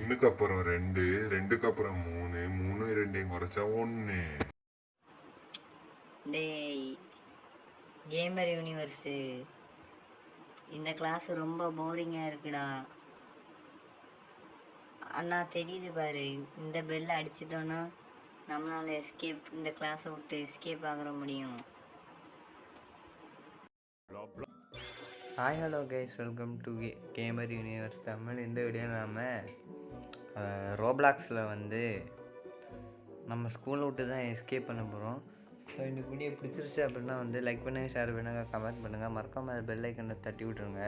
ஒன்றுக்கு அப்புறம் 2, 2க்கு அப்புறம் 3, 3 2 குறைச்சா 1. டேய் கேமர் யூனிவர்ஸு, இந்த கிளாஸ் ரொம்ப போரிங்காக இருக்குடா. அண்ணா தெரியுது பாரு, இந்த பெல்லை அடிச்சிட்டோன்னா நம்மளால் இந்த கிளாஸை விட்டு எஸ்கேப் ஆகிற முடியும். Hi hello guys, welcome to gamer universe Tamil. இந்த வீடியோ நாம் ரோப்ளாக்ஸில் நம்ம ஸ்கூலை விட்டு தான் எஸ்கேப் பண்ண போகிறோம். ஸோ இந்த வீடியோ பிடிச்சிருச்சு அப்படின்னா லைக் பண்ணுங்கள், ஷேர் பண்ணுங்கள், கமெண்ட் பண்ணுங்கள், மறக்காமல் பெல் ஐக்கனை தட்டி விட்ருங்க.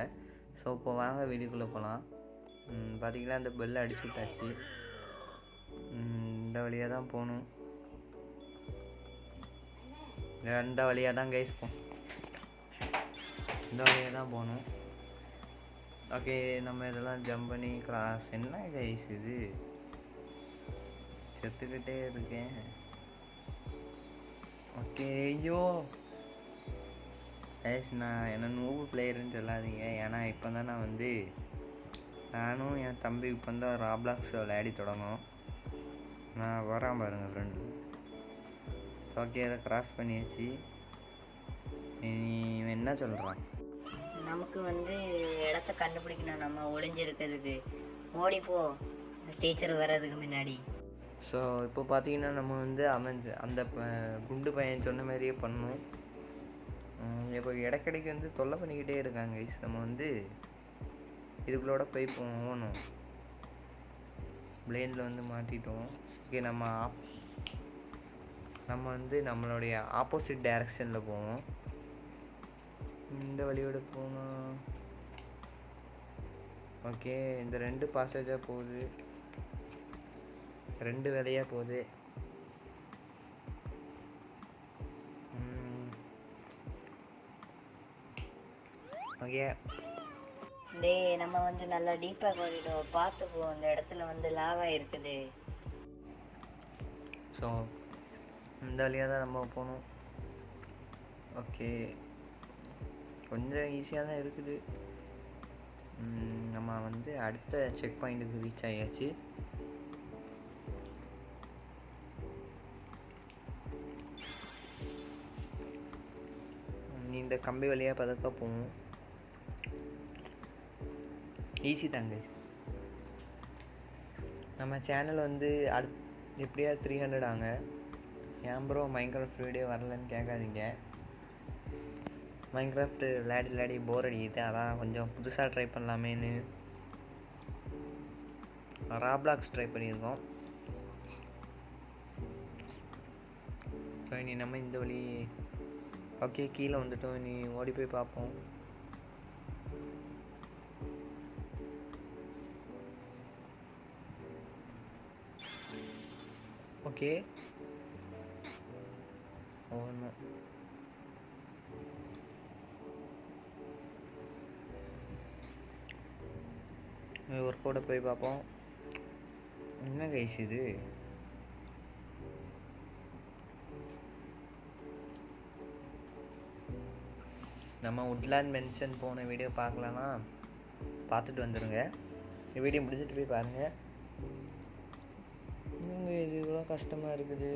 ஸோ இப்போ வாங்க வீடியோக்குள்ளே போகலாம். பார்த்திங்கன்னா அந்த பெல்லை அடிச்சு விட்டாச்சு. இந்த வழியாக தான் போகணும். இந்த வழியாக தான் கைஸ் இந்த வழியாக தான் போகணும். ஓகே, நம்ம இதெல்லாம் ஜம்ப் பண்ணி கிராஸ். என்ன கைஸ் இது, செத்துக்கிட்டே இருக்கேன். ஓகே, ஐயோ கைஸ், நான் என்ன நூறு பிளேயருன்னு சொல்லாதீங்க. ஏன்னா இப்போ தான் நானும் என் தம்பி இப்போ தான் ராப்ளாக்ஸ் விளையாடி தொடங்கும். நான் வரான் பாருங்கள் ஃப்ரெண்டு. ஓகே, அதை கிராஸ் பண்ணியாச்சு. நீ என்ன சொல்கிறான்? நமக்கு இடத்த கண்டுபிடிக்கணும், நம்ம ஒளிஞ்சிருக்கிறதுக்கு. ஓடிப்போ டீச்சர் வர்றதுக்கு முன்னாடி. ஸோ இப்போ பார்த்தீங்கன்னா நம்ம அந்த குண்டு பையன் சொன்ன மாதிரியே பண்ணணும். இப்போ இடைக்கடைக்கு தொல்லை பண்ணிக்கிட்டே இருக்காங்க கைஸ். நம்ம இதுக்குள்ளோட போய் போகணும். பிளேனில் மாட்டிட்டோம். ஓகே, நம்ம நம்மளுடைய ஆப்போசிட் டைரக்ஷனில் போவோம். இந்த வழியோட போகணும். ஓகே, இந்த 2 பாசேஜாக போகுது, 2 வேலையாக போகுது. ஓகே டேய், நம்ம நல்லா டீப்பாக ஓடிட்டோம். பார்த்து போ, இந்த இடத்துல லாவா இருக்குது. ஸோ இந்த வழியாக தான் நம்ம போகணும். ஓகே, கொஞ்சம் ஈஸியாக தான் இருக்குது. நம்ம அடுத்த செக் பாயிண்ட்டுக்கு ரீச் ஆகியாச்சு. இந்த கம்பி வழியாக பதக்க போவோம். ஈஸி தாங்க. நம்ம சேனல் எப்படியா 300 ஆங்க. ஏன் ப்ரோ மைன்கிராஃப்ட் வீடியோ வரலன்னு கேட்காதீங்க. மைன்கிராஃப்ட் விளையாடி போர் அடிக்குது. அதான் கொஞ்சம் புதுசாக ட்ரை பண்ணலாமேன்னு ராப்ளாக்ஸ் ட்ரை பண்ணியிருக்கோம். ஸோ இனி நம்ம இந்த வழி. ஓகே, கீழே வந்துட்டோம். இனி ஓடி போய் பார்ப்போம். ஓகே, ஒன்று ஒர்க்கோட போய் பார்ப்போம். என்ன கைஸ் இது, நம்ம உட்லேண்ட் மென்ஷன் போன வீடியோ பார்க்கலன்னா பார்த்துட்டு வந்துடுங்க. இந்த வீடியோ முடிஞ்சிட்டு போய் பாருங்கள். இது இவ்வளோ கஷ்டமாக இருக்குது.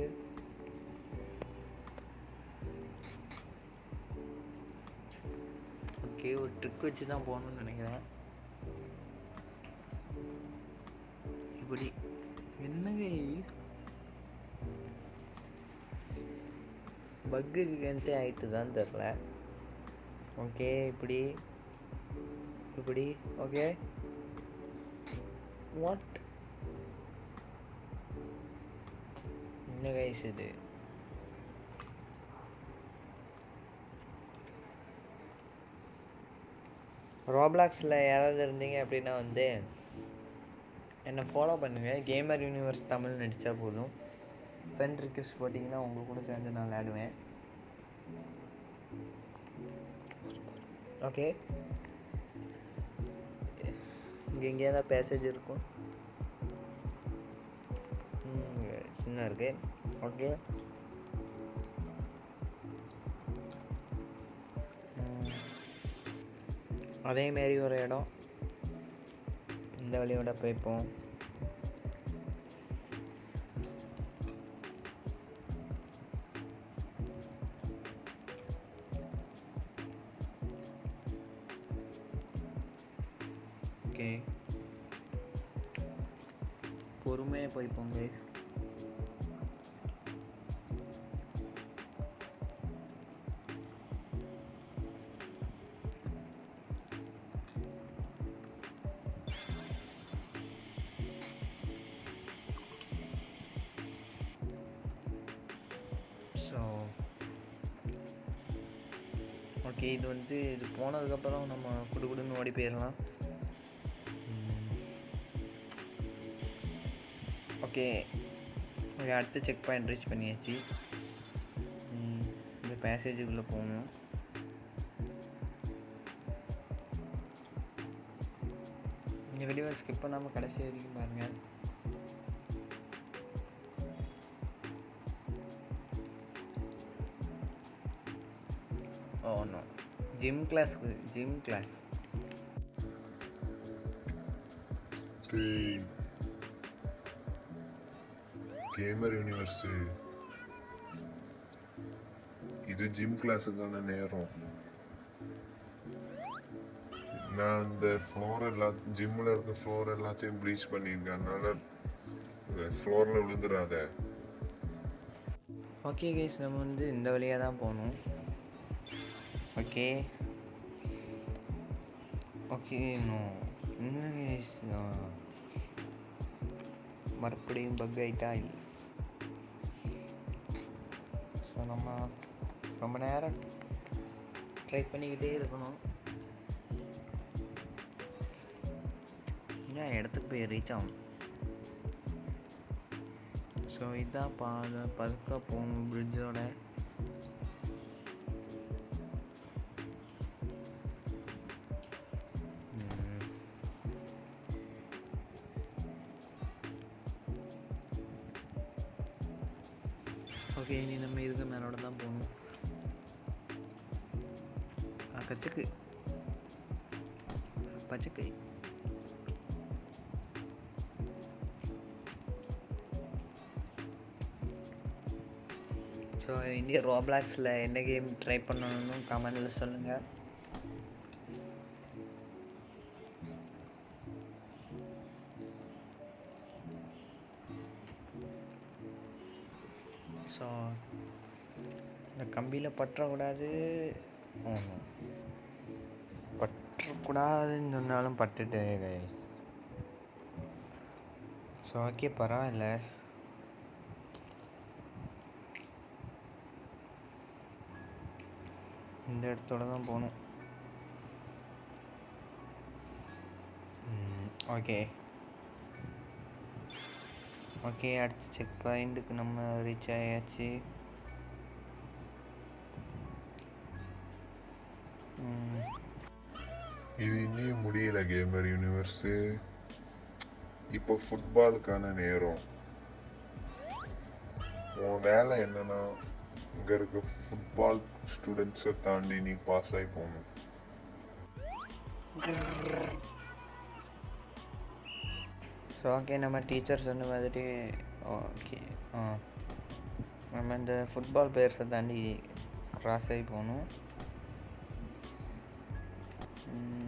ஓகே, ஒரு ட்ரிக் வச்சு தான் போகணுன்னு நினைக்கிறேன். இப்படி என்னங்க பக்குக்கு ஆகிட்டு தான் தெரில. ஓகே, இப்படி ஓகே, வாட் என்ன கைஸ் இது? ரோப்ளாக்ஸில் யாராவது இருந்தீங்க அப்படின்னா என்னை ஃபாலோ பண்ணுங்கள். கேமர் யூனிவர்ஸ் தமிழ் நடித்தா போதும். ஃப்ரெண்ட் ரிக்வெஸ்ட் போட்டிங்கன்னா உங்கள் கூட சேர்ந்து நான் விளையாடுவேன். ஓகே, இங்கே எங்கேயாவது பேசேஜ் இருக்கும். சின்ன இருக்கு. ஓகே, அதேமாரி ஒரு இடம். இந்த வழியோட போய்ப்போம். பொறுமையாக போய்ப்போம் கைஸ். ஸோ ஓகே, இது வந்து இது போனதுக்கப்புறம் நம்ம குடுகுடுன்னு ஓடி போயிடலாம். ஓகே, அடுத்த செக் பாயிண்ட் ரீச் பண்ணியாச்சு. இந்த பேசேஜுக்குள்ளே போகணும். இந்த வீடியோவை ஸ்கிப் பண்ணாமல் கடைசி வரைக்கும் பாருங்கள். Oh no, gym class. Gamer universe, இது ஜிம் கிளாஸுக்கான நேரம். நான் இந்த ஃப்ளோர் எல்லாத்தையும் ஜிம்மில் இருக்க ஃப்ளோர் எல்லாத்தையும் ப்ளீச் பண்ணியிருக்கேன். அதனால ஃப்ளோரில் விழுந்துடாத. ஓகே கைஸ், நம்ம வந்து இந்த வழியாக தான் போகணும். ஓகே நோ, என்ன கைஸ், மறுபடியும் பக் ஆகிட்டா இல்லை. ஸோ நம்ம ரொம்ப நேரம் ட்ரை பண்ணிக்கிட்டே இருக்கணும். ஏன் இடத்துக்கு போய் ரீச் ஆகும். ஸோ இதான் பதுக்க போகணும் பிரிட்ஜோட. ஓகே, இனி நம்ம இதுக்கு மேலோட தான் போகணும். கச்சக்கு பச்சக்கை. ஸோ இந்தியா ரோப்ளாக்ஸில் என்ன கேம் ட்ரை பண்ணணும்னு கமெண்டில் சொல்லுங்கள். ஸோ இந்த கம்பியில் பற்றக்கூடாது. பற்றக்கூடாதுன்னு சொன்னாலும் பட்டுட்டேன் கைஸ். ஸோ ஓகே, பரவாயில்ல. இந்த இடத்தோட தான் போகணும். ஓகே, அடுத்த செக் பாயிண்ட்டுக்கு நம்ம ரீச் ஆயாச்சு. இது இன்னும் முடியல கேமர் யூனிவர்ஸு. இப்போ ஃபுட்பாலுக்கான நேரம். உன் வேலை என்னன்னா, இங்கே இருக்க ஃபுட்பால் ஸ்டூடெண்ட்ஸை தாண்டி நீ பாஸ் ஆகி போகணும். ஸோ ஓகே, நம்ம டீச்சர் சொன்ன மாதிரி ஓகே நம்ம இந்த ஃபுட்பால் பிளேயர்ஸை தாண்டி கிராஸ் ஆகி போகணும்.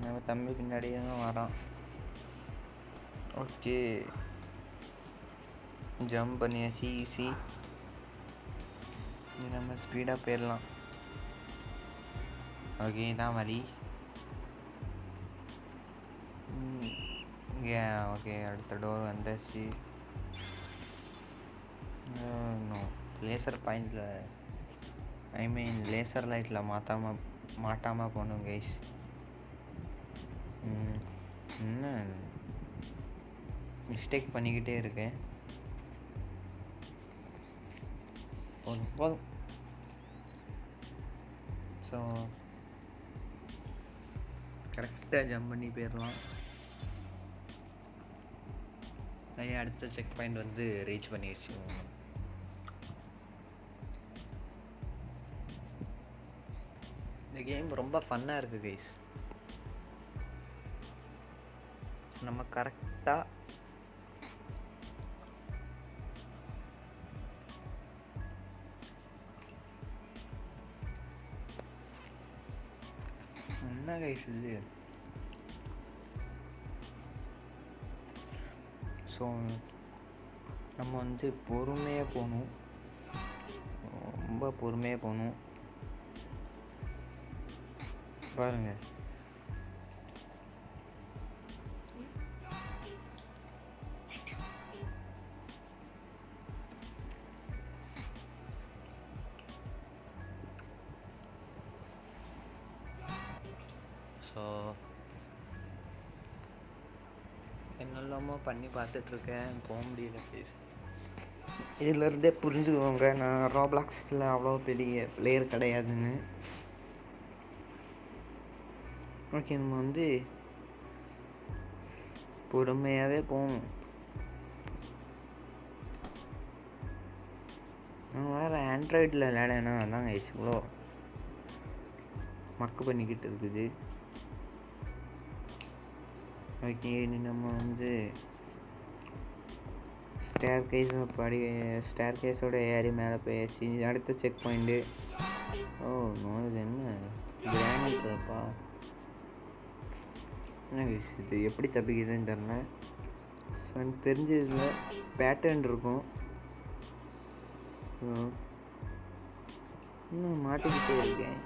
நம்ம தம்பி பின்னாடியே தான் வரான். ஓகே, ஜம்ப் பண்ணியாச்சு, ஈஸி. நம்ம ஸ்பீடாக போயிடலாம். ஓகே, தான் வழி. ஓகே, அடுத்த டோர் வந்தாச்சு. லேசர் பாயிண்டில் லேசர் லைட்டில் மாட்டாமல் போகணும் கைஸ். என்ன மிஸ்டேக் பண்ணிக்கிட்டே இருக்கேன். போதும். ஸோ கரெக்டாக ஜம்ப் பண்ணி போயிடலாம். அடுத்த செக் பாயிண்ட் வந்து ரீச் பண்ணிடுச்சு. இந்த கேம் ரொம்ப ஃபன்னாக இருக்குது கைஸ். நம்ம கரெக்டாக என்ன கைஸ் இது. ஸோ நம்ம வந்து பொறுமையாக போகணும், ரொம்ப பொறுமையாக போகணும். பாருங்கள், ஸோ என்னெல்லாமோ பண்ணி பார்த்துட்ருக்கேன், போக முடியல ப்ளீஸ். இதிலருந்தே புரிஞ்சுக்கோங்க, நான் ரோப்ளாக்ஸில் அவ்வளோ பெரிய பிளேயர் கிடையாதுன்னு. ஓகே, நம்ம வந்து பொறுமையாகவே போகணும். நான் வேறு ஆண்ட்ராய்டில் விளையாடனா அதாங்க இவ்வளோ மக்கு பண்ணிக்கிட்டு இருக்குது. ஓகே, இனி நம்ம வந்து ஸ்டேர் கேஸோட ஏறி மேலே போயாச்சு. அடுத்த செக் பாயிண்ட்டு. ஓ நோ, இது என்ன கிரானைட்ப்பா, என்ன இது எப்படி தப்பிக்குதுன்னு தெரில. எனக்கு தெரிஞ்சதில் பேட்டர்ன் இருக்கும். இன்னும் மாட்டிக்கிட்டே இருக்கேன்.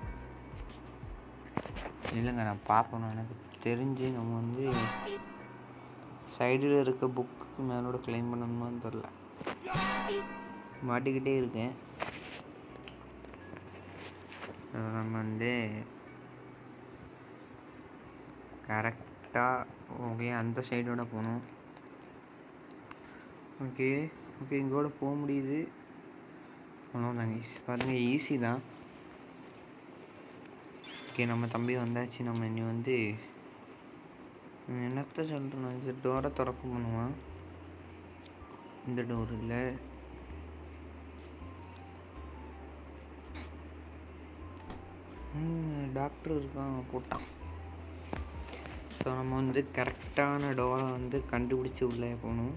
இல்லைங்க, நான் பார்ப்போம். எனக்கு தெரிஞ்சு நம்ம வந்து சைடில் இருக்க புக்கு மேலோட கிளைம் பண்ணணுமான்னு தெரில, மாட்டிக்கிட்டே இருக்கேன். நம்ம வந்து கரெக்டாக ஓகே அந்த சைடோட போகணும். ஓகே ஓகே, இங்கோட போக முடியுது. அவ்வளோதாங்க, பாருங்கள், ஈஸி தான். ஓகே, நம்ம தம்பி வந்தாச்சு. நம்ம இனி வந்து என்னத்த சொல்கிறேன், இந்த டோரை திறக்க பண்ணுவான். இந்த டோர் இல்லை, டாக்டர் இருக்கான், போட்டான். ஸோ நம்ம வந்து கரெக்டான டோரை வந்து கண்டுபிடிச்சி உள்ளே போகணும்.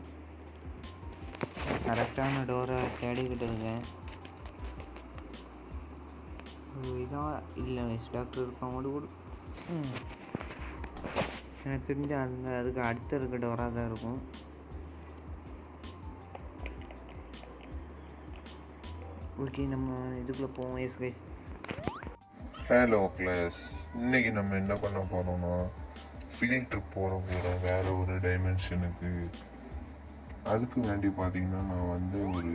கரெக்டான டோரை தேடிக்கிட்டு இருக்கேன். இதான் இல்லை, டாக்டர் இருக்கான், ஓடு ஓடு. எனக்கு தெரிஞ்ச அதுக்கு அடுத்த இருக்க டோராக தான் இருக்கும். ஓகே, நம்ம இதுக்குள்ளே போவோம். எஸ் கைஸ், ஹலோ கிளாஸ், இன்னைக்கு நம்ம என்ன பண்ண போறோம்னா ஃபீல்ட் ட்ரிப் போகிறோம் வேற ஒரு டைமென்ஷனுக்கு. அதுக்கு வேண்டி பார்த்தீங்கன்னா நான் வந்து ஒரு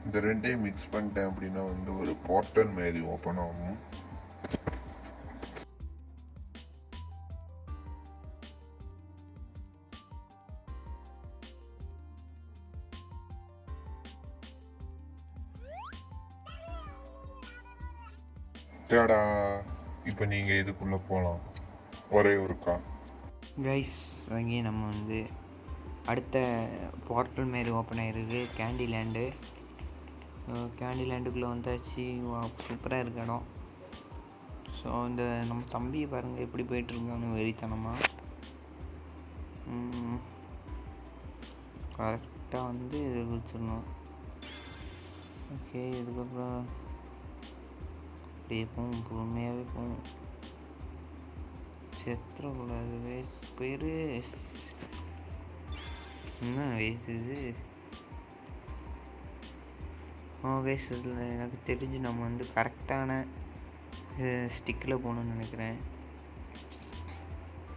இந்த ரெண்டையும் மிக்ஸ் பண்ணிட்டேன் அப்படின்னா வந்து ஒரு போர்ட்டல் மாதிரி ஓப்பன் ஆகும். டேடா, இப்போ நீங்கள் இதுக்குள்ளே போகலாம், ஒரே ஒரு கார். கைஸ், அங்கேயே நம்ம வந்து அடுத்த போர்ட்டல் மாரி ஓப்பன் ஆகிருக்கு, கேண்டி லேண்டு. கேண்டி லேண்டுக்குள்ளே வந்தாச்சு. சூப்பராக இருக்க இடம். ஸோ இந்த நம்ம தம்பியை பாருங்கள் எப்படி போயிட்டுருக்கான்னு வெறித்தனமாக. கரெக்டாக வந்து வச்சிடணும். ஓகே, இதுக்கப்புறம் அப்படியே போகும், பொறுமையாகவே போகும், செத்துறக்கூடாது. பேர் என்ன வயசு இது? கைஸ், இதில் எனக்கு தெரிஞ்சு நம்ம வந்து கரெக்டான ஸ்டிக்கில் போகணுன்னு நினைக்கிறேன்.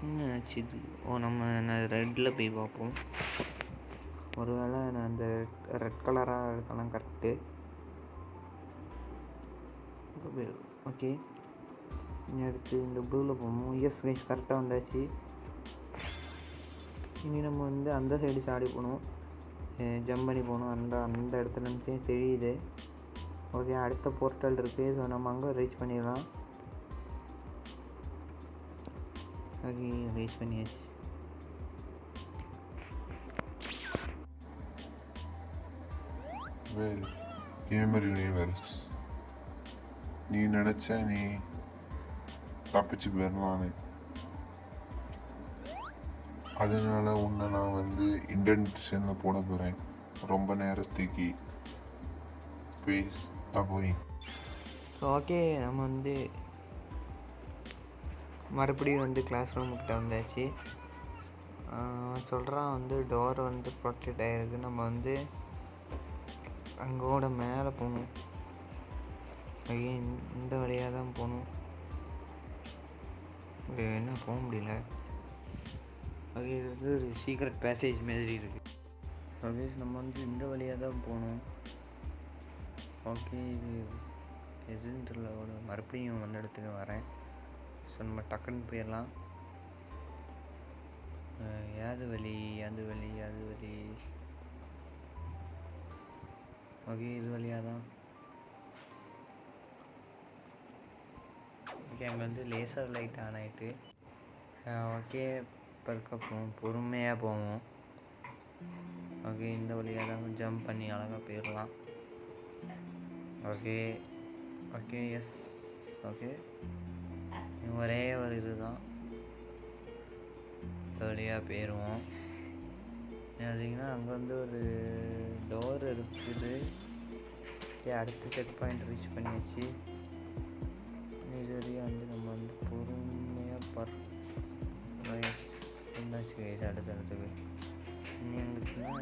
என்ன ஆச்சு இது? நம்ம நான் ரெட்டில் போய் பார்ப்போம். ஒருவேளை நான் அந்த ரெட் கலராக இருக்கலாம். கரெக்டு. ஓகே, இனி அடுத்து இந்த ப்ளூவில் போகணும். எஸ் கைஸ், கரெக்டாக வந்தாச்சு. இனி நம்ம வந்து அந்த சைடு சாடி போகணும், ஜம்ப் பண்ணி போகணும். அந்த இடத்துல இருந்துச்சு தெரியுது. ஓகே, அடுத்த போர்ட்டல் இருக்குது. ஸோ நம்ம அங்கே ரீச் பண்ணிடலாம். ஓகே, ரீச் பண்ணியாச்சு. கேமர் யூனிவர்ஸ், நீ நினச்ச நீ தப்பிச்சு போயிடலான்னு, அதனால உன்னை நான் வந்து இன்டென்ஷனில் போட போகிறேன் ரொம்ப நேரத்துக்கு. ப்ளீஸ் போய். ஸோ ஓகே, நம்ம வந்து மறுபடியும் வந்து கிளாஸ் ரூம்கிட்ட வந்தாச்சு. சொல்கிறான் வந்து டோர் வந்து ப்ரொடெக்ட் ஆகிருக்கு. நம்ம வந்து அங்கோட மேலே போகணும். இந்த வழியாக தான் போகணும். என்ன போக முடியல. அது வந்து ஒரு சீக்ரெட் பேசேஜ் மாதிரி இருக்குது. ஓகே நம்ம வந்து இந்த வழியாக தான் போகணும். ஓகே இது எதுன்னு தெரியல. மறுபடியும் வந்த இடத்துக்கு வரேன். ஸோ நம்ம டக்குன்னு போயிடலாம். யாது வழி. ஓகே இது வழியாக தான். ஓகே அங்கே வந்து லேசர் லைட் ஆன் ஆகிட்டு. ஓகே இப்போ இருக்க பொறுமையாக போவோம். ஓகே இந்த வழியாக தான் ஜம்ப் பண்ணி அழகாக போயிடலாம். Okay yes. ஓகே ஒரே ஒரு இதுதான். இந்த வழியாக போயிடுவோம். பார்த்தீங்கன்னா அங்கே வந்து ஒரு டோர் இருக்குது. ஓகே அடுத்த செக் பாயிண்ட் ரீச் பண்ணியாச்சு. இது வழியாக வந்து நம்ம வந்து பொறுமையாக என்னாச்சு அடுத்தடுத்துக்கு இனி எங்களுக்குன்னா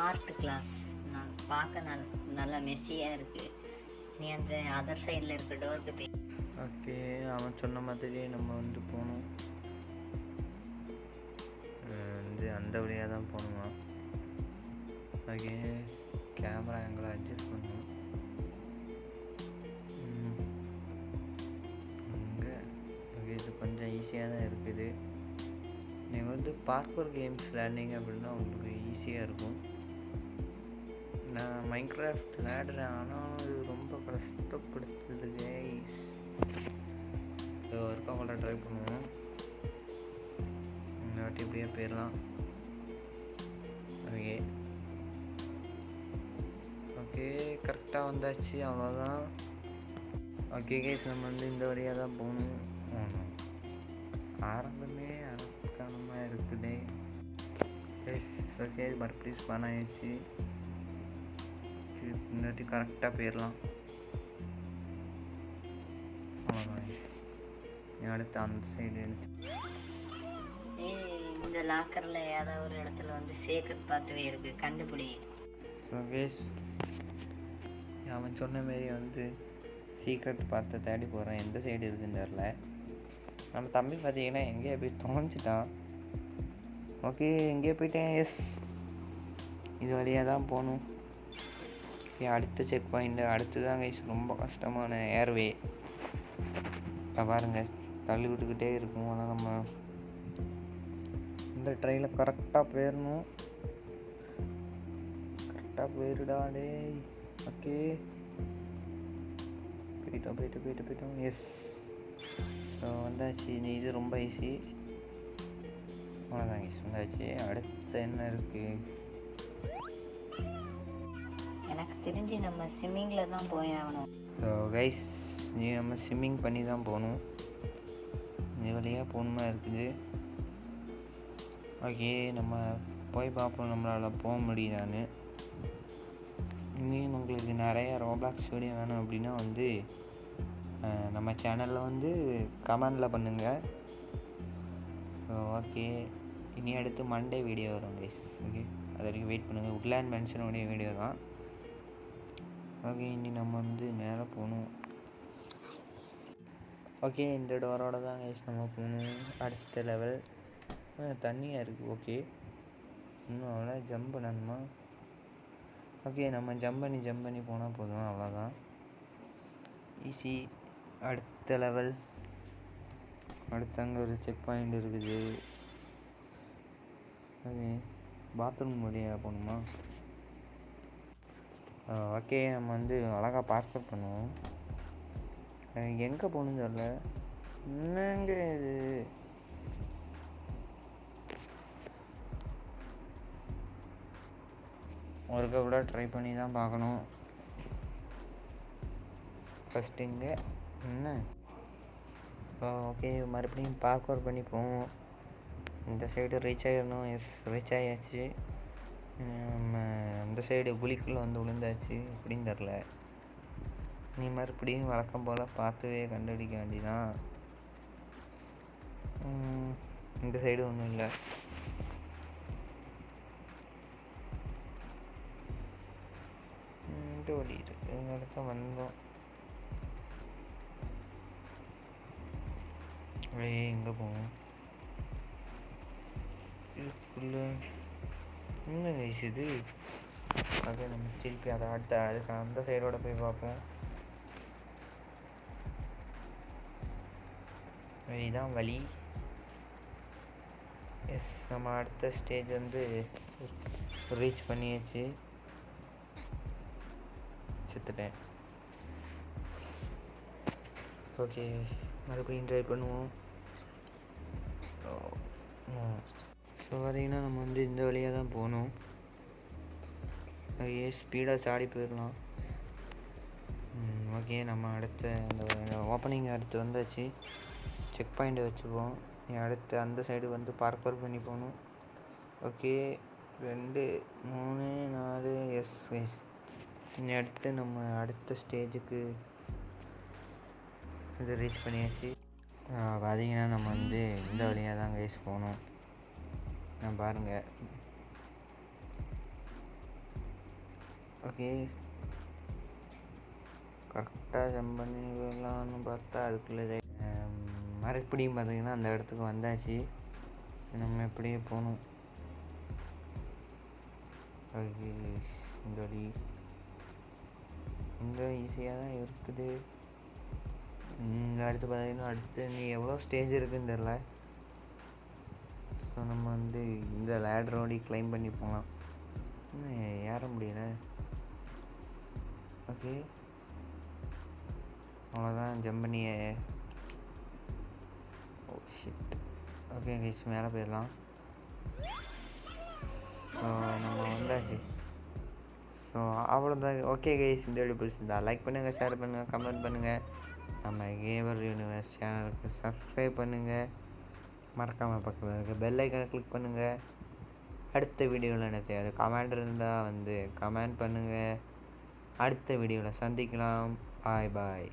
ஆர்ட் கிளாஸ் நான் பார்க்க நல்லா மெஸ்ஸியாக இருக்குது. நீ அந்த அதர் சைடில் இருக்க டோருக்கு போய். ஓகே அவன் சொன்ன மாதிரியே நம்ம வந்து போகணும். வந்து அந்த வழியாக தான் போகணுமா? ஓகே கேமரா எங்களை அட்ஜஸ்ட் பண்ணணும். அங்கே ஓகே இது கொஞ்சம் ஈஸியாக தான் இருக்குது. நீங்கள் வந்து பார்க்கோர் கேம்ஸ் விளையாண்டிங்க அப்படின்னா உங்களுக்கு ஈஸியாக இருக்கும். நான் மைன்கிராஃப்ட் விளையாடுறேன், ஆனால் இது ரொம்ப கஷ்டப்படுத்துது கைஸ். ஒர்க் அவுட் ட்ரை பண்ணுவோம். இந்த வாட்டி இப்படியே போயிடலாம். ஓகே கரெக்டாக வந்தாச்சு. அவ்வளோதான். ஓகே கைஸ் நம்ம வந்து இந்த வழியாக தான் போகணும். ஆரம்பமே அரக்கானமாக இருக்குதே. ஓகே மறுபடியும் ஸ்பான் ஆகிடுச்சு. இந்த வாட்டி கரெக்டாக போயிடலாம். அடுத்து அந்த சைடு எடுத்து இந்த லாக்கரில் ஏதாவது ஒரு இடத்துல வந்து சேக்கட் பார்த்துவே இருக்குது, கண்டுபிடி. ஸோ கேஸ் அவன் சொன்ன மாரி வந்து சீக்ரெட் பார்த்து தேடி போகிறேன். எந்த சைடு இருக்குன்னு தெரில. நம்ம தம்பி பார்த்தீங்கன்னா எங்கேயோ போய் தொலைஞ்சிட்டான். ஓகே எங்கேயோ போயிட்டேன். எஸ் இது வழியாக தான் போகணும். அடுத்த செக் பாயிண்ட் அடுத்து தான் கைஸ் ரொம்ப கஷ்டமான ஏர்வே. பாருங்க தள்ளி விட்டுக்கிட்டே இருக்கும். ஆனால் நம்ம இந்த ட்ரெயினில் கரெக்டாக போயிடணும். கரெக்டாக போயிடுடா டே. ஓகே போயிட்டோம். எஸ் ஸோ வந்தாச்சு. இது ரொம்ப ஈஸி. அவ்வளோதான் கைஸ் வந்தாச்சு. அடுத்து என்ன இருக்குது? எனக்கு தெரிஞ்சு நம்ம ஸ்விம்மிங்கில் தான் போய் ஆகணும். ஸோ கைஸ் நம்ம ஸ்விம்மிங் பண்ணி தான் போகணும். இது வழியாக போகணுமா இருக்குது. ஓகே நம்ம போய் பார்ப்போம் நம்மளால் போக முடியுதான்னு. இன்னும் உங்களுக்கு நிறைய ரோப்ளாக்ஸ் வீடியோ வேணும் அப்படின்னா வந்து நம்ம சேனலில் வந்து கமெண்டில் பண்ணுங்கள். ஓகே இனி அடுத்து மண்டே வீடியோ வரும் கைஸ். ஓகே அது வரைக்கும் வெயிட் பண்ணுங்கள். உட்லேண்ட் மென்ஷனுடைய வீடியோ தான். ஓகே இனி நம்ம வந்து மேலே போகணும். ஓகே இந்த டோரோட தான் கைஸ் நம்ம போகணும். அடுத்த லெவல் தண்ணியாக இருக்குது. ஓகே இன்னும் அவ்வளோ ஜம்ப் பண்ணணுமா? ஓகே நம்ம ஜம்ப் பண்ணி போனால் போதும். அவ்வளோதான் ஈஸி. அடுத்த லெவல். அடுத்து அங்கே ஒரு செக் பாயிண்ட் இருக்குது. ஓகே பாத்ரூம் வழியாக போகணுமா? ஓகே நம்ம வந்து அழகாக பார்க் பண்ணுவோம். எங்கே போகணுன்னு தெரியல. என்னங்க இது? ஒருக்க கூட ட்ரை பண்ணி தான் பார்க்கணும். ஃபஸ்ட்டு இங்கே என்ன? ஓகே மறுபடியும் பார்க் பண்ணி போவோம். இந்த சைடு ரீச் ஆகிடணும். எஸ் ரீச் ஆகியாச்சு. நம்ம அந்த சைடு குழிக்குள்ளே வந்து விழுந்தாச்சு. எப்படின்னு தெரில. நீ மறுபடியும் வழக்கம் போல் பார்த்துவே கண்டுபிடிக்க வேண்டியதான். இந்த சைடு ஒன்றும் இல்லை. இந்த வழி இருக்கு, இதனால தான் வந்தோம். அப்படியே எங்கே போவோம் இதுக்குள்ள என்ன வயசு இது? அதே நம்ம திருப்பி அதை அதுக்கு அந்த சைடோட போய் பார்ப்போம். இதுதான் வழி. எஸ், நம்ம அடுத்த ஸ்டேஜ் வந்து ரீச் பண்ணியாச்சு. செத்துட்டேன். ஓகே, மறுபடியும் ட்ரை பண்ணுவோம். ஸோ பார்த்தீங்கன்னா நம்ம வந்து இந்த வழியாக தான் போகணும். ஓகே, ஸ்பீடாக சாடி போயிடலாம். ஓகே, நம்ம அடுத்த அந்த ஓப்பனிங் அடுத்து வந்தாச்சு. செக் பாயிண்ட் வச்சுப்போம். அடுத்து அந்த சைடு வந்து பார்க்கர் பண்ணி போகணும். Okay, 2 3 4 yes yes. இனி அடுத்து நம்ம அடுத்த ஸ்டேஜுக்கு இது ரீச் பண்ணியாச்சு. பார்த்தீங்கன்னா நம்ம வந்து இந்த வழியாக தான் கைஸ் போகணும். நான் பாருங்கள். ஓகே, கரெக்டாக ஜம்ப் பண்ணி வரலான்னு பார்த்தா அதுக்குள்ளே மறுபடியும் பார்த்தீங்கன்னா அந்த இடத்துக்கு வந்தாச்சு. நம்ம எப்படியே போகணும். ஓகே, இந்த வழி இங்கே ஈஸியாக தான் இருக்குது. அடுத்து பார்த்தீங்கன்னா அடுத்து நீ எவ்வளோ ஸ்டேஜ் இருக்குதுன்னு தெரில. ஸோ நம்ம வந்து இந்த லேடர் ஓடி கிளைம் பண்ணி போகலாம். இன்னும் ஏற முடியல. ஓகே, அவ்வளோதான், ஜம்ப் பண்ணி. Oh shit. ஓகே கைஸ், மேலே போயிடலாம். ஸோ நம்ம வந்தாச்சு. ஸோ அவ்வளோதான். ஓகே கைஸ், இந்த வீடியோ பிடிச்சிருந்தா லைக் பண்ணுங்கள், ஷேர் பண்ணுங்கள், கமெண்ட் பண்ணுங்கள். நம்ம கேமர் யூனிவர்ஸ் சேனலுக்கு சப்ஸ்கிரைப் பண்ணுங்கள். மறக்காமல் பக்கத்தில் இருக்க பெல் ஐக்கனை கிளிக் பண்ணுங்கள். அடுத்த வீடியோவில் என்ன தெரியாது கமெண்ட் இருந்தால் வந்து கமெண்ட் பண்ணுங்கள். அடுத்த வீடியோவில் சந்திக்கலாம். பாய் பாய்.